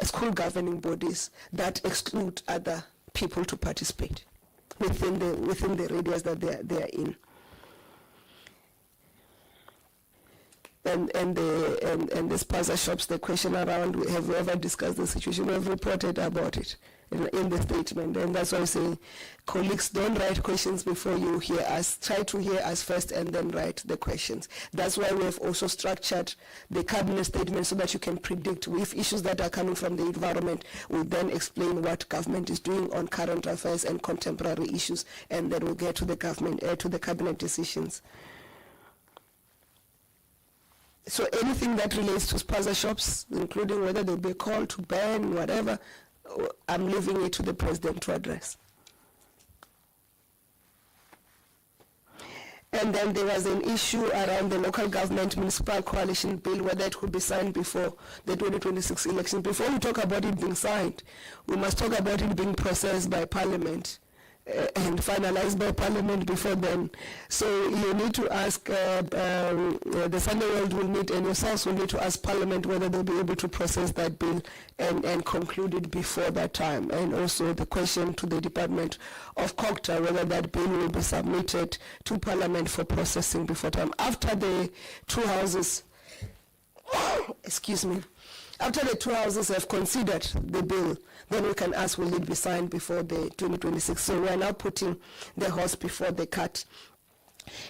[SPEAKER 1] school governing bodies that exclude other people to participate within the radius that they are in. And the spaza shops, the question around, have we ever discussed the situation? We have reported about it in the statement, and that's why I'm saying, colleagues, don't write questions before you hear us. Try to hear us first and then write the questions. That's why we have also structured the cabinet statement so that you can predict with issues that are coming from the environment. We'll then explain what government is doing on current affairs and contemporary issues, and then we'll get to the government, to the cabinet decisions. So anything that relates to spaza shops, including whether they'll be called to ban, whatever, I'm leaving it to the president to address. And then there was an issue around the local government municipal coalition bill, whether it could be signed before the 2026 election. Before we talk about it being signed, we must talk about it being processed by Parliament and finalized by Parliament before then. So you need to ask, the Sunday World will meet, and yourselves will need to ask Parliament whether they'll be able to process that bill and conclude it before that time. And also the question to the Department of COGTA, whether that bill will be submitted to Parliament for processing before time. After the two houses, excuse me, after the two houses have considered the bill, then we can ask, will it be signed before the 2026? So we are now putting the horse before the cart.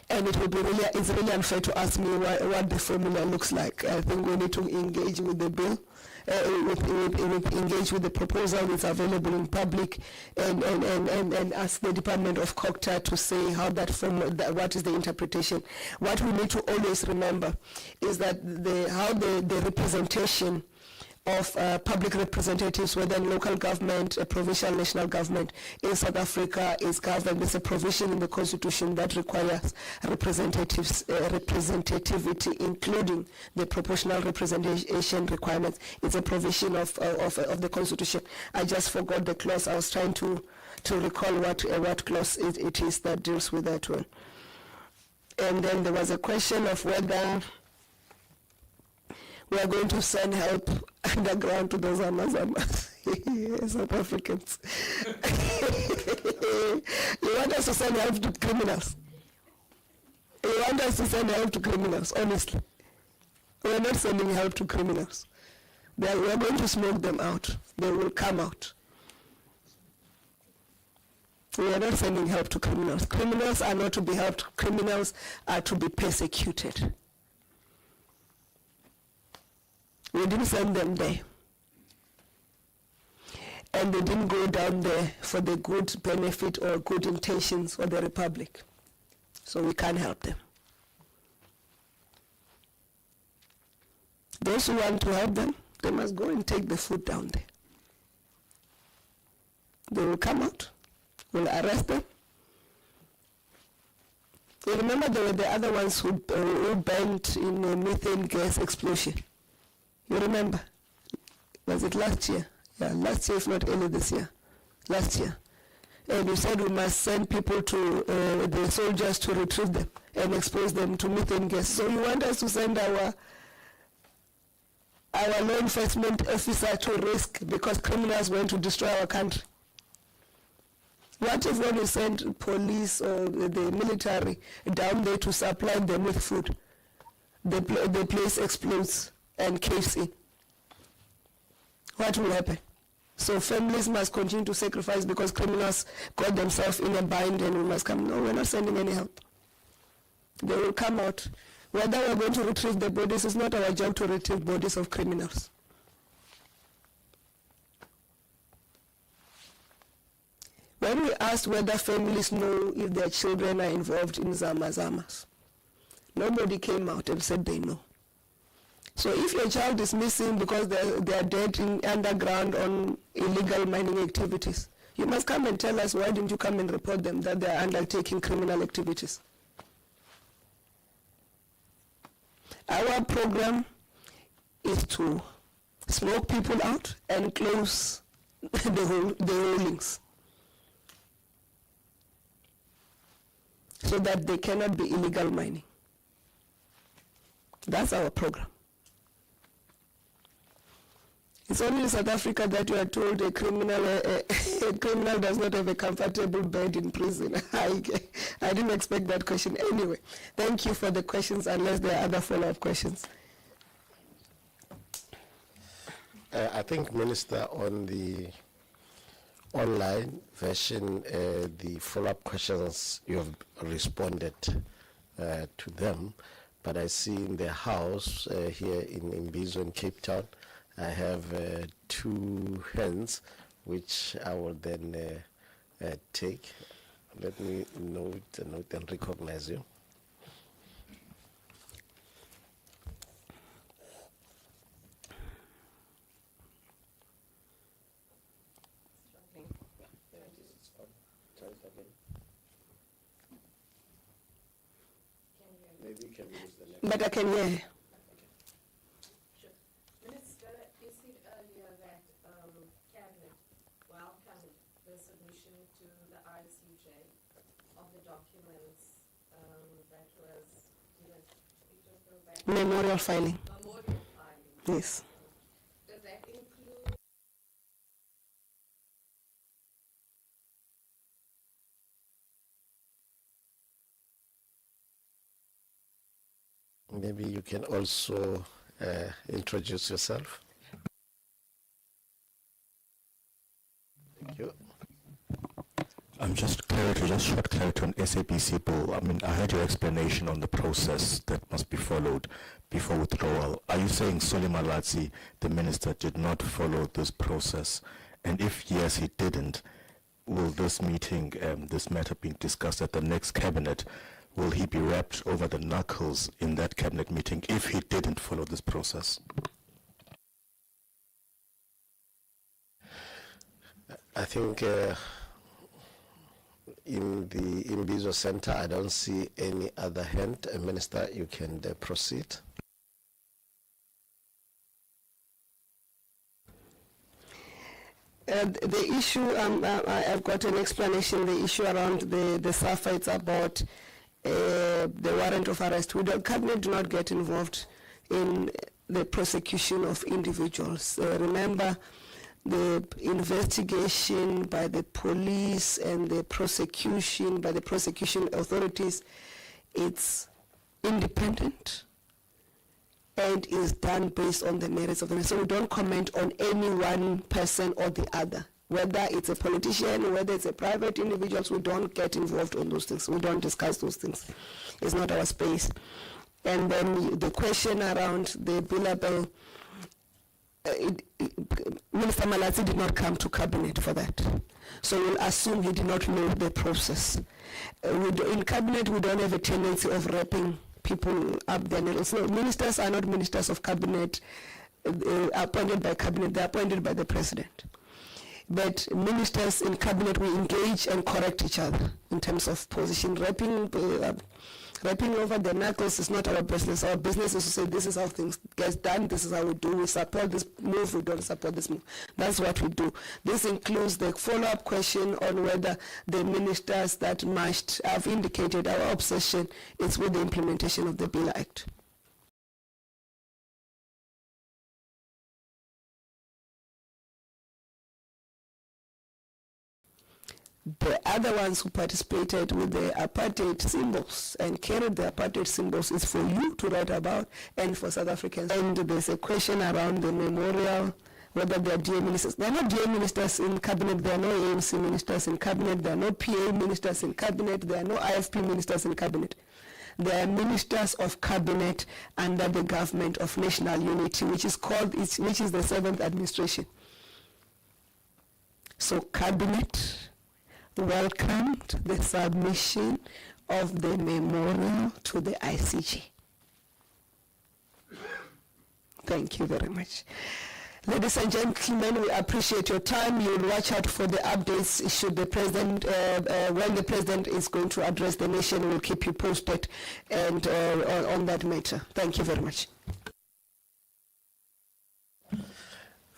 [SPEAKER 1] And it will be it's really unfair to ask me what the formula looks like. I think we need to engage with the bill, engage with the proposal that's available in public, and ask the Department of COGTA to say how that formula, what is the interpretation. What we need to always remember is that how the representation of public representatives, whether in local government, provincial, national government in South Africa is governed. There's a provision in the Constitution that requires representativity, including the proportional representation requirements. It's a provision of the Constitution. I just forgot the clause. I was trying to recall what clause it is that deals with that one. And then there was a question of whether we are going to send help underground to those Amazamas. South Africans. You want us to send help to criminals? You want us to send help to criminals, honestly? We are not sending help to criminals. We are going to smoke them out. They will come out. We are not sending help to criminals. Criminals are not to be helped. Criminals are to be persecuted. We didn't send them there. And they didn't go down there for the good benefit or good intentions for the Republic. So we can't help them. Those who want to help them, they must go and take the food down there. They will come out, we'll arrest them. You remember there were the other ones who burnt in a methane gas explosion. You remember? Was it last year? Yeah, last year, if not early this year. Last year. And you said we must send people to the soldiers to retrieve them and expose them to methane gas. So you want us to send our law enforcement officer to risk because criminals want to destroy our country? What if when we send police or the military down there to supply them with food, the place explodes and caves in? What will happen? So families must continue to sacrifice because criminals got themselves in a bind and we must come. No, we're not sending any help. They will come out. Whether we're going to retrieve the bodies, it's not our job to retrieve bodies of criminals. When we asked whether families know if their children are involved in Zama-Zamas, nobody came out and said they know. So if your child is missing because they are dead in underground on illegal mining activities, you must come and tell us why didn't you come and report them that they are undertaking criminal activities. Our program is to smoke people out and close the holdings so that they cannot be illegal mining. That's our program. It's only in South Africa that you are told a criminal does not have a comfortable bed in prison. I didn't expect that question. Anyway, thank you for the questions, unless there are other follow-up questions.
[SPEAKER 2] I think, Minister, on the online version, the follow-up questions, you have responded to them, but I see in the house here in Mbizo in Cape Town, I have 2 hands, which I will then take. Let me note and recognize you. Maybe you can use the next.
[SPEAKER 1] But I can hear. Memorial filing. Yes.
[SPEAKER 9] Does that include
[SPEAKER 2] Maybe you can also introduce yourself. Thank you.
[SPEAKER 7] Just short clarity on SABC bill. I mean, I heard your explanation on the process that must be followed before withdrawal. Are you saying Solly Malatsi, the minister, did not follow this process? And if yes, he didn't, will this meeting, this matter being discussed at the next cabinet, will he be wrapped over the knuckles in that cabinet meeting if he didn't follow this process?
[SPEAKER 2] I think in the Mbizo Center, I don't see any other hand. Minister, you can proceed.
[SPEAKER 1] The issue, I've got an explanation, the issue around the sulfides about the warrant of arrest. The cabinet do not get involved in the prosecution of individuals. Remember, the investigation by the police and the prosecution by the prosecution authorities, it's independent and is done based on the merits of the. So we don't comment on any one person or the other. Whether it's a politician, whether it's a private individual, we don't get involved in those things. We don't discuss those things. It's not our space. And then the question around the billable, Minister Malatsi did not come to cabinet for that. So we'll assume he did not know the process. In cabinet, we don't have a tendency of wrapping people up there. So ministers are not ministers of cabinet, appointed by cabinet, they're appointed by the president. But ministers in cabinet, we engage and correct each other in terms of position. Wrapping over the knuckles is not our business. Our business is to say this is how things get done, this is how we do, we support this move, we don't support this move. That's what we do. This includes the follow-up question on whether the ministers that marched have indicated our obsession is with the implementation of the Bill Act. The other ones who participated with the apartheid symbols and carried the apartheid symbols is for you to write about and for South Africans. And there's a question around the memorial, whether they are DA ministers. There are not DA ministers in cabinet, there are no ANC ministers in cabinet, there are no PA ministers in cabinet, there are no IFP ministers in cabinet. There are ministers of cabinet under the government of national unity, which is the 7th administration. So cabinet welcomed the submission of the memorial to the ICJ. Thank you very much. Ladies and gentlemen, we appreciate your time. You'll watch out for the updates should the president, when the president is going to address the nation. We'll keep you posted and on that matter. Thank you very much.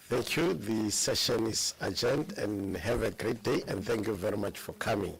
[SPEAKER 2] Thank you. The session is adjourned, and have a great day, and thank you very much for coming.